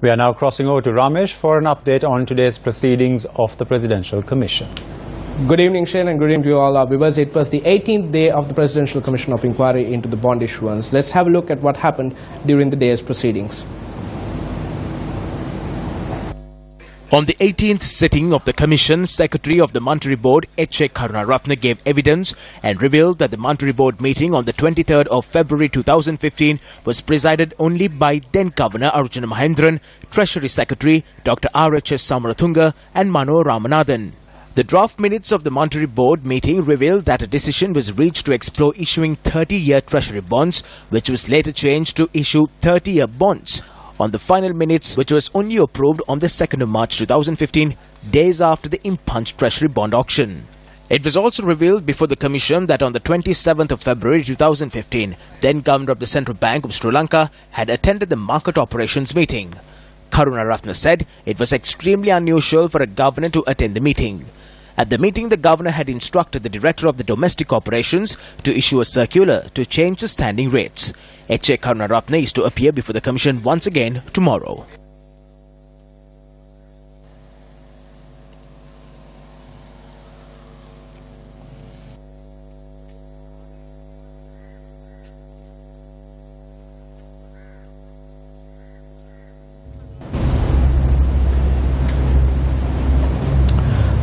We are now crossing over to Ramesh for an update on today's proceedings of the Presidential Commission. Good evening, Shane, and good evening to you all our viewers. It was the 18th day of the Presidential Commission of Inquiry into the bond issuance. Let's have a look at what happened during the day's proceedings. On the 18th sitting of the Commission, Secretary of the Monetary Board, H.A. Karunaratne, gave evidence and revealed that the Monetary Board meeting on the 23rd of February 2015 was presided only by then-Governor Arjuna Mahendran, Treasury Secretary Dr. R.H.S. Samarathunga and Mano Ramanathan. The draft minutes of the Monetary Board meeting revealed that a decision was reached to explore issuing 30-year Treasury bonds, which was later changed to issue 30-year bonds. On the final minutes, which was only approved on the 2nd of March 2015, days after the impunched Treasury bond auction. It was also revealed before the Commission that on the 27th of February 2015, then Governor of the Central Bank of Sri Lanka had attended the market operations meeting. Karunaratne said it was extremely unusual for a governor to attend the meeting. At the meeting, the governor had instructed the director of the domestic operations to issue a circular to change the standing rates. H.A. Karunaratne is to appear before the Commission once again tomorrow.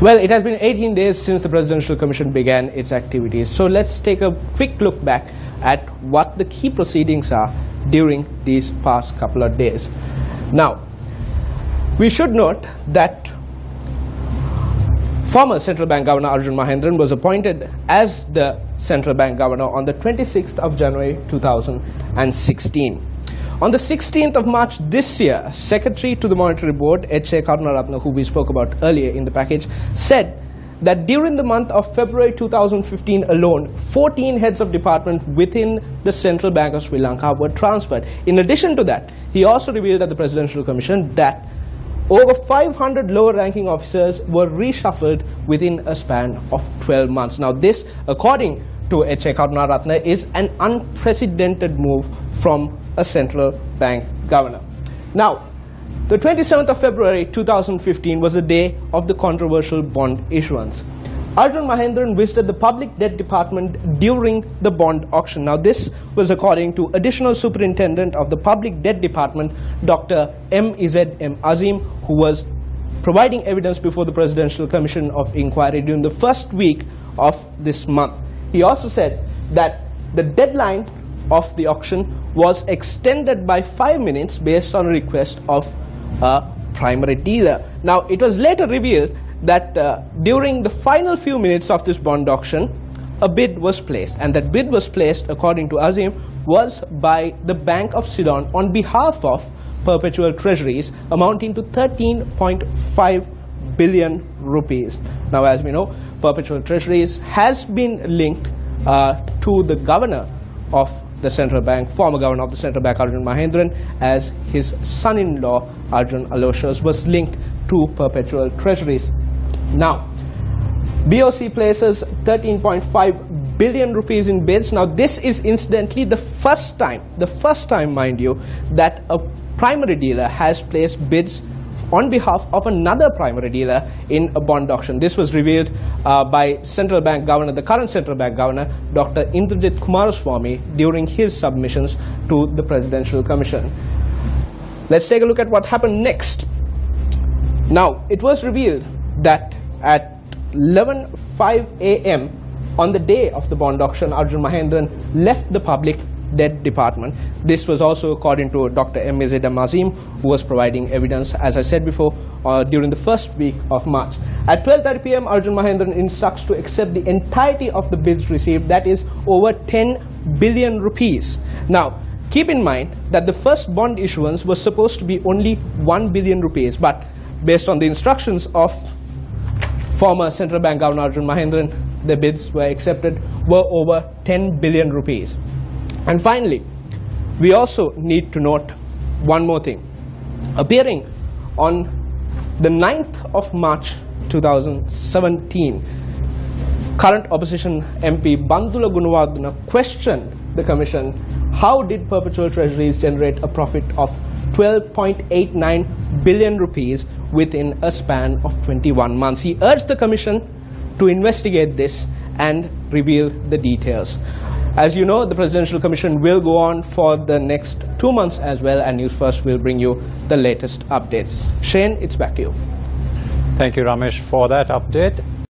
Well, it has been 18 days since the Presidential Commission began its activities. So let's take a quick look back at what the key proceedings are during these past couple of days. Now, we should note that former Central Bank Governor Arjuna Mahendran was appointed as the Central Bank Governor on the 26th of January 2016. On the 16th of March this year, Secretary to the Monetary Board, H.A. Karunaratne, who we spoke about earlier in the package, said that during the month of February 2015 alone, 14 heads of department within the Central Bank of Sri Lanka were transferred. In addition to that, he also revealed at the Presidential Commission that over 500 lower-ranking officers were reshuffled within a span of 12 months. Now this, according to H.A. Karunaratne, is an unprecedented move from a central bank governor. Now, the 27th of February 2015 was the day of the controversial bond issuance. Arjuna Mahendran visited the public debt department during the bond auction. Now this was according to Additional Superintendent of the Public Debt Department, Dr. M.Z.M. Azim, who was providing evidence before the Presidential Commission of Inquiry during the first week of this month. He also said that the deadline of the auction was extended by 5 minutes based on a request of a primary dealer. Now, it was later revealed that during the final few minutes of this bond auction, a bid was placed, and that bid was placed, according to Azim, was by the Bank of Ceylon on behalf of perpetual treasuries amounting to 13.5 billion rupees. Now, as we know, perpetual treasuries has been linked to the governor of the central bank, former governor of the central bank, Arjuna Mahendran, as his son-in-law, Arjun Aloysius, was linked to perpetual treasuries. Now, BOC places 13.5 billion rupees in bids. Now, this is incidentally the first time, mind you, that a primary dealer has placed bids on behalf of another primary dealer in a bond auction. This was revealed by Central Bank Governor, the current Central Bank Governor, Dr. Indrajit Kumaraswamy, during his submissions to the Presidential Commission. Let's take a look at what happened next. Now, it was revealed that at 11:05 a.m. on the day of the bond auction, Arjuna Mahendran left the public debt department. This was also according to Dr. M.Z.M. Azim, who was providing evidence, as I said before, during the first week of March. At 12:30 p.m., Arjuna Mahendran instructs to accept the entirety of the bids received, that is over 10 billion rupees. Now, keep in mind that the first bond issuance was supposed to be only 1 billion rupees, but based on the instructions of former Central Bank Governor Arjuna Mahendran, the bids were accepted were over 10 billion rupees. And finally, we also need to note one more thing. Appearing on the 9th of March 2017, current opposition MP Bandula Gunawardena questioned the Commission, how did perpetual treasuries generate a profit of 12.89 billion rupees within a span of 21 months. He urged the Commission to investigate this and reveal the details. As you know, the Presidential Commission will go on for the next 2 months as well, and News First will bring you the latest updates. Shane, it's back to you. Thank you, Ramesh, for that update.